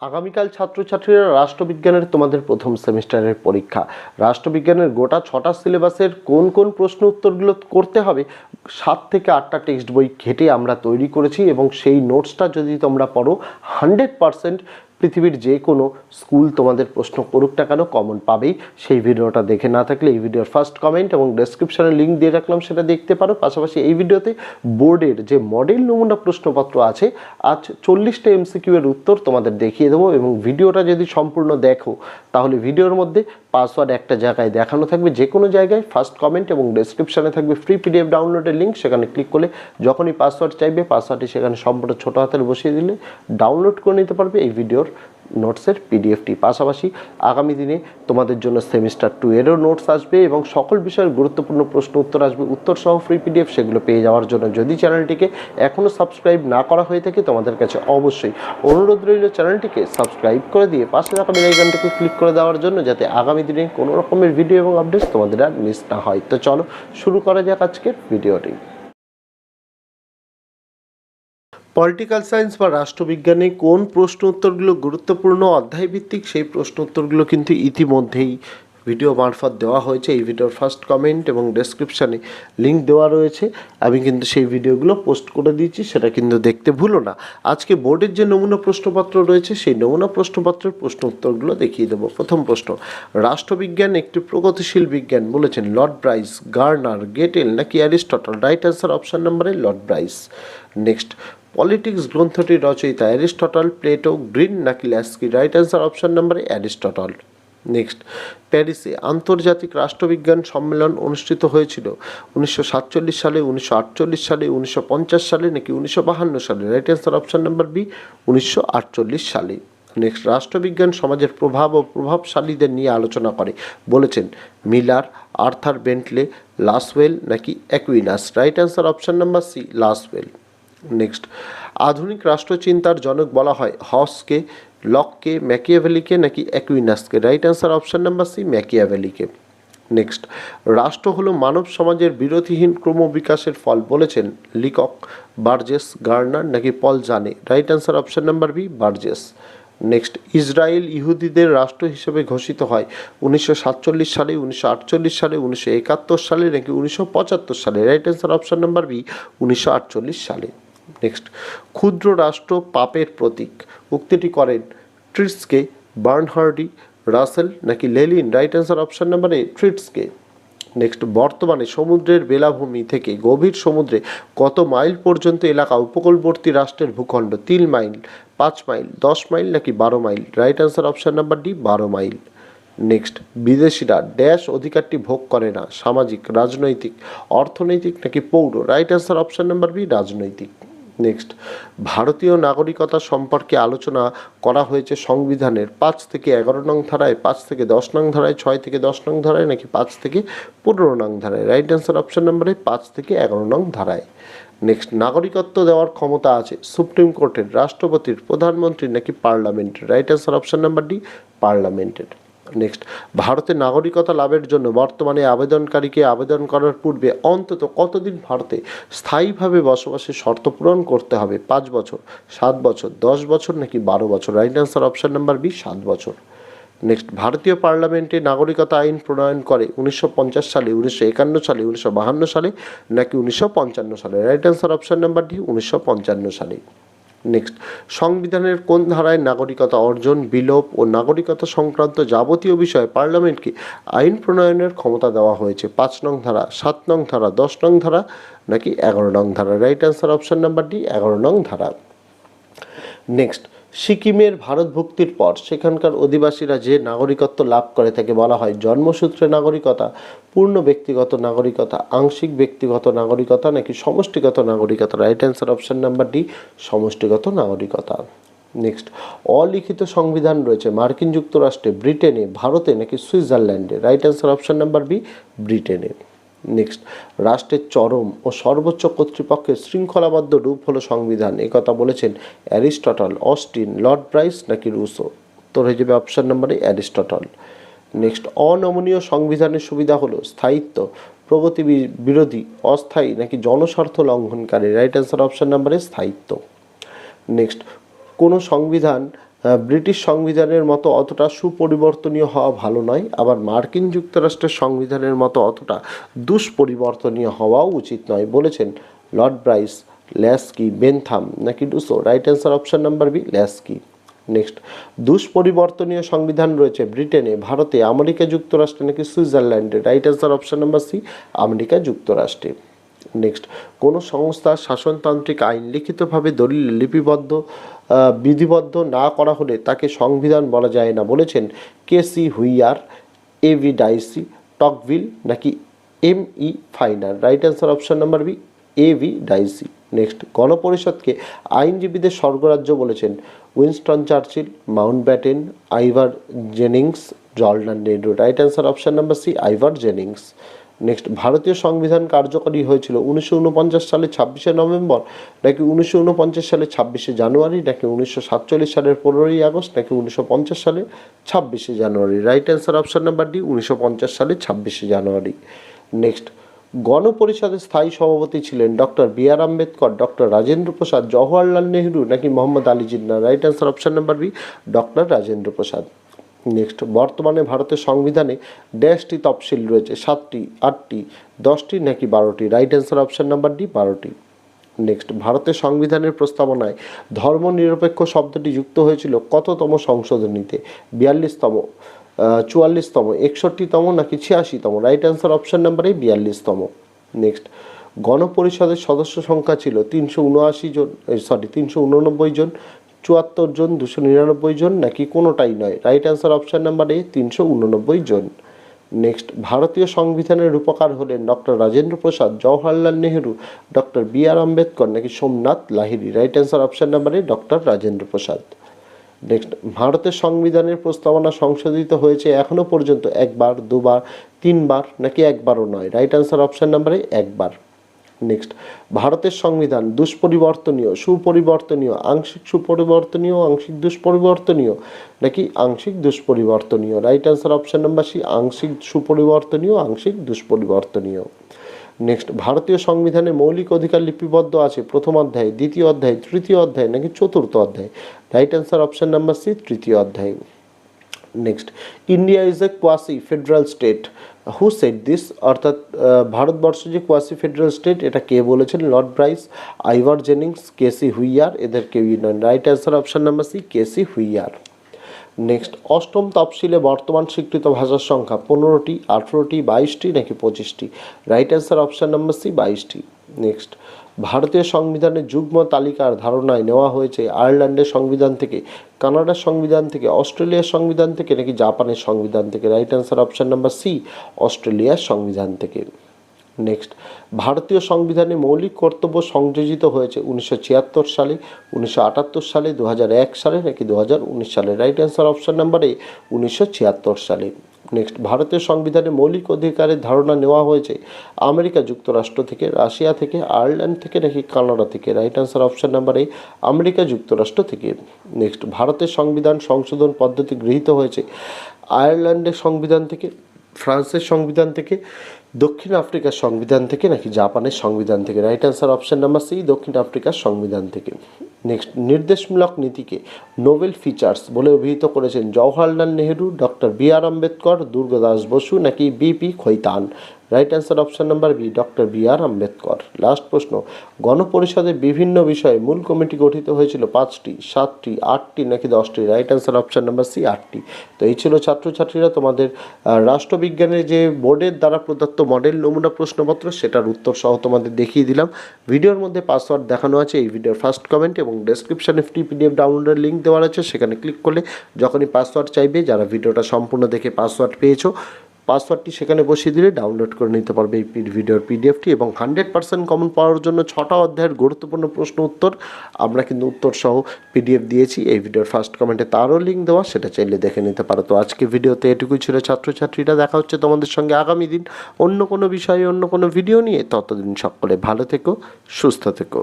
আগামীকাল ছাত্রছাত্রীরা রাষ্ট্রবিজ্ঞানের তোমাদের প্রথম সেমিস্টারের পরীক্ষা। রাষ্ট্রবিজ্ঞানের গোটা 6টা সিলেবাসের কোন কোন প্রশ্ন উত্তরগুলো করতে হবে 7 থেকে 8টা টেক্সট বই ঘেটে আমরা তৈরি করেছি, এবং সেই নোটসটা যদি তোমরা পড়ো 100% পৃথিবীর যে কোনো স্কুল তোমাদের প্রশ্ন করুক না কেন কমন পাবেই। সেই ভিডিওটা দেখে না থাকলে এই ভিডিওর ফার্স্ট কমেন্ট এবং ডেসক্রিপশনে লিঙ্ক দিয়ে রাখলাম, সেটা দেখতে পারো। পাশাপাশি এই ভিডিওতে বোর্ডের যে মডেল নমুনা প্রশ্নপত্র আছে, আজ 40টা এমসিকিউ এর উত্তর তোমাদের দেখিয়ে দেবো। এবং ভিডিওটা যদি সম্পূর্ণ দেখো তাহলে ভিডিওর মধ্যে পাসওয়ার্ড একটা জায়গায় দেখানো থাকবে, যে কোনো জায়গায় ফার্স্ট কমেন্ট এবং ডেসক্রিপশনে থাকবে ফ্রি পিডিএফ ডাউনলোডের লিঙ্ক। সেখানে ক্লিক করলে যখনই পাসওয়ার্ড চাইবে পাসওয়ার্ডটি সেখানে সম্পূর্ণ ছোটো হাতের বসিয়ে দিলে ডাউনলোড করে নিতে পারবে এই ভিডিওর নোটসের পিডিএফটি। পাশাপাশি আগামী দিনে তোমাদের জন্য সেমিস্টার 2 এরও নোটস আসবে এবং সকল বিষয়ের গুরুত্বপূর্ণ প্রশ্ন উত্তর আসবে, উত্তর সহ ফ্রি পিডিএফ। সেগুলো পেয়ে যাওয়ার জন্য যদি চ্যানেলটিকে এখনও সাবস্ক্রাইব না করা হয়ে থাকে তোমাদের কাছে অবশ্যই অনুরোধ রইল চ্যানেলটিকে সাবস্ক্রাইব করে দিয়ে পাশে থাকা বেল আইকনটিকে ক্লিক করে দেওয়ার জন্য, যাতে আগামী দিনে কোনো রকমের ভিডিও এবং আপডেটস তোমাদের আর মিস না হয়। তো চলো শুরু করা যাক আজকের ভিডিওটি। পলিটিক্যাল সায়েন্স বা রাষ্ট্রবিজ্ঞানে কোন প্রশ্ন উত্তরগুলো গুরুত্বপূর্ণ অধ্যায়ভিত্তিক সেই প্রশ্ন উত্তরগুলো কিন্তু ইতিমধ্যেই ভিডিও মারফত দেওয়া হয়েছে। এই ভিডিওর ফার্স্ট কমেন্ট এবং ডেসক্রিপশানে লিঙ্ক দেওয়া রয়েছে, আমি কিন্তু সেই ভিডিওগুলো পোস্ট করে দিয়েছি, সেটা কিন্তু দেখতে ভুলো না। আজকে বোর্ডের যে নমুনা প্রশ্নপত্র রয়েছে সেই নমুনা প্রশ্নপত্রের প্রশ্ন উত্তরগুলো দেখিয়ে দেবো। প্রথম প্রশ্ন, রাষ্ট্রবিজ্ঞান একটি প্রগতিশীল বিজ্ঞান বলেছেন লর্ড ব্রাইস, গার্নার, গেটেল নাকি অ্যারিস্টটল? রাইট অ্যান্সার অপশান নাম্বারে লর্ড ব্রাইস। নেক্সট, পলিটিক্স গ্রন্থটির রচয়িতা অ্যারিস্টটল, প্লেটো, গ্রিন নাকি ল্যাস্কি? রাইট অ্যান্সার অপশান নাম্বারে অ্যারিস্টটল। নেক্সট, প্যারিসে আন্তর্জাতিক রাষ্ট্রবিজ্ঞান সম্মেলন অনুষ্ঠিত হয়েছিল 1947 সালে, 1948 সালে, 1950 সালে নাকি 1952 সালে? Right answer option number B, 1948 সালে। নেক্সট, রাষ্ট্রবিজ্ঞান সমাজের প্রভাব ও প্রভাবশালীদের নিয়ে আলোচনা করে বলেছেন মিলার, আর্থার বেন্টলে, লাসওয়েল নাকি Aquinas? Right answer option number C, Lasswell. Next, আধুনিক রাষ্ট্রচিন্তার জনক বলা হয় হবসকে, লককে, ম্যাকিয়াভেলিকে নাকি অ্যাকুইনাসকে? Right answer option number C, ম্যাকিয়াভেলিকে। নেক্সট, রাষ্ট্র হলো মানব সমাজের বিরতিহীন ক্রমবিকাশের ফল বলেছেন লিকক, বার্জেস, গার্নার নাকি পল জানে? Right answer option number B, Burgess. Next, Israel ইহুদিদের রাষ্ট্র হিসেবে ঘোষিত হয় 1947 সালে, 1948 সালে, 1971 সালে নাকি 1975 সালে? Right answer option number B, 1948 সালে। নেক্সট, ক্ষুদ্র রাষ্ট্র পাপের প্রতীক উক্তিটি করেন ট্রিটসকে, বার্নহার্ডি, রাসেল নাকি Lenin? Right answer option number A, Treitschke. Next, বর্তমানে সমুদ্রের বেলাভূমি থেকে গভীর সমুদ্রে কত মাইল পর্যন্ত এলাকা উপকূলবর্তী রাষ্ট্রের ভূখণ্ড? 3 মাইল, 5 মাইল, 10 মাইল নাকি 12 mile? Right answer option number D, 12 mile. Next, বিদেশিরা ড্যাশ অধিকারটি ভোগ করে না? সামাজিক, রাজনৈতিক, অর্থনৈতিক নাকি পৌর? Right answer option number B, রাজনৈতিক। নেক্সট, ভারতীয় নাগরিকতা সম্পর্কে আলোচনা করা হয়েছে সংবিধানের 5 থেকে 11 নং ধারায়, 5 থেকে 10 নং ধারায়, 6 থেকে 10 নং ধারায় নাকি 5 থেকে 15 নং ধারায়? রাইট অ্যান্সার অপশান নাম্বারে 5 থেকে 11 নং ধারায়। নেক্সট, নাগরিকত্ব দেওয়ার ক্ষমতা আছে সুপ্রিম কোর্টের, রাষ্ট্রপতির, প্রধানমন্ত্রীর নাকি পার্লামেন্টের? Right answer option number D, পার্লামেন্টের। নেক্সট, ভারতে নাগরিকতা লাভের জন্য বর্তমানে আবেদনকারীকে আবেদন করার পূর্বে অন্তত কতদিন ভারতে স্থায়ীভাবে বসবাসের শর্ত পূরণ করতে হবে? 5 বছর, 7 বছর, 10 বছর নাকি 12 বছর? Right answer option number B, 7 বছর। নেক্সট, ভারতীয় পার্লামেন্টে নাগরিকতা আইন প্রণয়ন করে 1950 সালে, 1951 সালে, 1952 সালে নাকি 1955 সালে? Right answer option number D, 1955 সালে। নেক্সট, সংবিধানের কোন ধারায় নাগরিকতা অর্জন, বিলোপ ও নাগরিকতা সংক্রান্ত যাবতীয় বিষয়ে পার্লামেন্টকে আইন প্রণয়নের ক্ষমতা দেওয়া হয়েছে? 5 নং ধারা, 7 নং ধারা, 10 নং ধারা নাকি 11 নং ধারা? Right answer option number D, 11 নং ধারা। নেক্সট, সিকিমের ভারতভুক্তির পর সেখানকার অধিবাসীরা যে নাগরিকত্ব লাভ করে তাকে বলা হয় জন্মসূত্রে নাগরিকতা, পূর্ণ ব্যক্তিগত নাগরিকতা, আংশিক ব্যক্তিগত নাগরিকতা নাকি সমষ্টিগত নাগরিকতা? Right answer option number D, সমষ্টিগত নাগরিকতা। নেক্সট, অলিখিত সংবিধান রয়েছে মার্কিন যুক্তরাষ্ট্রে, ব্রিটেনে, ভারতে নাকি সুইজারল্যান্ডে? Right answer option number B, ব্রিটেনে। নেক্সট, রাষ্ট্রের চরম ও সর্বোচ্চ কর্তৃপক্ষের শৃঙ্খলাবদ্ধ রূপ হলো সংবিধান, একথা বলেছেন অ্যারিস্টটল, অস্টিন, লর্ড ব্রাইস নাকি রুসো? উত্তর হয়ে যাবে অপশান নম্বরে অ্যারিস্টটল। নেক্সট, অনমনীয় সংবিধানের সুবিধা হলো স্থায়িত্ব, প্রগতি বিরোধী, অস্থায়ী নাকি জনস্বার্থ লঙ্ঘনকারী? রাইট অ্যান্সার অপশান নাম্বারে স্থায়িত্ব। নেক্সট, কোনো সংবিধান ব্রিটিশ সংবিধানের মতো অতটা সুপরিবর্তনীয় হওয়া ভালো নয়, আবার মার্কিন যুক্তরাষ্ট্রের সংবিধানের মতো অতটা দুষ্পরিবর্তনীয় হওয়াও উচিত নয়, বলেছেন লর্ড ব্রাইস। ল্যাস্কি, বেনথাম নাকি ডুসো? Right answer option number B, Laski. Next, দুষ্পরিবর্তনীয় সংবিধান রয়েছে ব্রিটেনে, ভারতে, আমেরিকা যুক্তরাষ্ট্রে নাকি সুইজারল্যান্ডে? Right answer option number C, America যুক্তরাষ্ট্রে। নেক্সট, কোনো সংস্থার শাসনতান্ত্রিক আইন লিখিতভাবে দলিলে লিপিবদ্ধ বিধিবদ্ধ না করা হলে তাকে সংবিধান বলা যায় না, বলেছেন K C Wheare, A V Dicey, Tocqueville নাকি M E. Finer? Right answer option number B, A V Dicey. Next, গণপরিষদকে আইনজীবীদের স্বর্গরাজ্য বলেছেন Winston Churchill, Mountbatten, Ivor Jennings, জর্ডান Nehru? Right answer option number C, Ivor Jennings. Next, ভারতীয় সংবিধান কার্যকরী হয়েছিল 1949 সালে 26শে নভেম্বর নাকি 1949 সালে 26শে জানুয়ারি নাকি 1947 সালের 15ই আগস্ট নাকি 1950 সালে 26শে জানুয়ারি? Right answer option number D, 1950 সালে 26শে জানুয়ারি। নেক্সট, গণপরিষদের স্থায়ী সভাপতি ছিলেন doctor B R. Ambedkar, doctor Rajendra Prasad, Jawaharlal Nehru নাকি Mohammad Ali Jinnah? Right answer option number B, doctor Rajendra Prasad. Next, বর্তমানে ভারতের সংবিধানে ড্যাশটি তফসিল রয়েছে? 7টি, 8টি, 10টি নাকি 12টি? Right answer option number D, 12টি। নেক্সট, ভারতের সংবিধানের প্রস্তাবনায় ধর্মনিরপেক্ষ শব্দটি যুক্ত হয়েছিল কততম সংশোধনীতে? 42তম, 44তম, 61তম নাকি 86তম? Right answer option number A, 42তম। নেক্সট, গণপরিষদের সদস্য সংখ্যা ছিল 389 জন, 74 জন, 299 জন নাকি কোনোটাই নয়? Right answer option number A, 389 জন। নেক্সট, ভারতীয় সংবিধানের রূপকার হলেন doctor Rajendra Prasad, Jawaharlal Nehru, doctor B R. Ambedkar নাকি Somnath Lahiri? Right answer option number A, doctor Rajendra Prasad. Next, ভারতের সংবিধানের প্রস্তাবনা সংশোধিত হয়েছে এখনো পর্যন্ত একবার, দুবার, তিনবার নাকি একবারও নয়? রাইট অ্যান্সার অপশন নাম্বার এ, একবার। নেক্সট, ভারতের সংবিধান দুষ্পরিবর্তনীয়, সুপরিবর্তনীয়, আংশিক সুপরিবর্তনীয়, আংশিক দুষ্পরিবর্তনীয় নাকি আংশিক দুষ্পরিবর্তনীয়? Right answer option number C, আংশিক সুপরিবর্তনীয়, আংশিক দুষ্পরিবর্তনীয়। নেক্সট, ভারতীয় সংবিধানে মৌলিক অধিকার লিপিবদ্ধ আছে প্রথম অধ্যায়, দ্বিতীয় অধ্যায়, তৃতীয় অধ্যায় নাকি চতুর্থ অধ্যায়? Right answer option number C, তৃতীয় অধ্যায়। Next, India is a quasi federal state, who said this? অর্থাৎ ভারতবর্ষ যে কোয়াসি ফেডারেল স্টেট, এটা কে বলেছেন? Lord Bryce, Ivor Jennings, K C Wheare, এদের কেউই নয়। Right answer option number C, K C Wheare. Next, অষ্টম তফসিলে বর্তমান স্বীকৃত ভাষার সংখ্যা 15টি, 18টি, 22টি নাকি 25টি? Right answer option number C, 22টি। নেক্সট, ভারতীয় সংবিধানের যুগ্ম তালিকার ধারণায় নেওয়া হয়েছে আয়ারল্যান্ডের সংবিধান থেকে, কানাডার সংবিধান থেকে, অস্ট্রেলিয়ার সংবিধান থেকে নাকি জাপানের সংবিধান থেকে? Right answer option number C, অস্ট্রেলিয়ার সংবিধান থেকে। নেক্সট, ভারতীয় সংবিধানে মৌলিক কর্তব্য সংযোজিত হয়েছে 1976 সালে, 1978 সালে, 2001 সালে নাকি 2019 সালে? রাইট অ্যান্সার অপশন নাম্বার এ, 1976 সালে। নেক্সট, ভারতীয় সংবিধানে মৌলিক অধিকারের ধারণা নেওয়া হয়েছে আমেরিকা যুক্তরাষ্ট্র থেকে, রাশিয়া থেকে, আয়ারল্যান্ড থেকে নাকি কানাডা থেকে? রাইট অ্যান্সার অপশন নাম্বার এ, আমেরিকা যুক্তরাষ্ট্র থেকে। নেক্সট, ভারতের সংবিধান সংশোধন পদ্ধতি গৃহীত হয়েছে আয়ারল্যান্ডের সংবিধান থেকে, ফ্রান্সের সংবিধান থেকে, দক্ষিণ আফ্রিকার সংবিধান থেকে নাকি জাপানের সংবিধান থেকে? Right answer option number C, দক্ষিণ আফ্রিকার সংবিধান থেকে। নেক্সট, নির্দেশমূলক নীতিকে নোবেল ফিচার্স বলে অভিহিত করেছেন জওহরলাল নেহরু, ডক্টর বি.আর. আম্বেদকর, দুর্গাদাস বসু নাকি B P. Khaitan? Right answer option number B, doctor B R. Ambedkar. Last প্রশ্ন, গণপরিষদের বিভিন্ন বিষয়ে মূল কমিটি গঠিত হয়েছিল 5টি, 7টি, 8টি নাকি 10টি? Right answer option number C, 8টি। তো এই ছিল ছাত্রছাত্রীরা তোমাদের রাষ্ট্রবিজ্ঞানের যে বোর্ডের দ্বারা প্রদত্ত মডেল নমুনা প্রশ্নপত্র, সেটার উত্তর সহ তোমাদের দেখিয়ে দিলাম। ভিডিওর মধ্যে পাসওয়ার্ড দেখানো আছে এই ভিডিওর ফার্স্ট কমেন্ট, এবং ডেসক্রিপশনে ফ্রি পিডিএফ ডাউনলোডের লিঙ্ক দেওয়া আছে, সেখানে ক্লিক করলে যখনই পাসওয়ার্ড চাইবে, যারা ভিডিওটা সম্পূর্ণ দেখে পাসওয়ার্ড পেয়েছো, পাসওয়ার্ডটি সেখানে বসিয়ে দিলে ডাউনলোড করে নিতে পারবে এই ভিডিওর পিডিএফটি। এবং 100% কমন পাওয়ার জন্য 6টা অধ্যায়ের গুরুত্বপূর্ণ প্রশ্ন উত্তর আমরা কিন্তু উত্তর সহ পিডিএফ দিয়েছি এই ভিডিওর ফার্স্ট কমেন্টে, তারও লিঙ্ক দেওয়া, সেটা চাইলে দেখে নিতে পারো। তো আজকে ভিডিওতে এটুকুই ছিল ছাত্রছাত্রীরা, দেখা হচ্ছে তোমাদের সঙ্গে আগামী দিন অন্য কোনো বিষয়ে, অন্য কোনো ভিডিও নিয়ে। ততদিন সকলে ভালো থেকো, সুস্থ থেকো।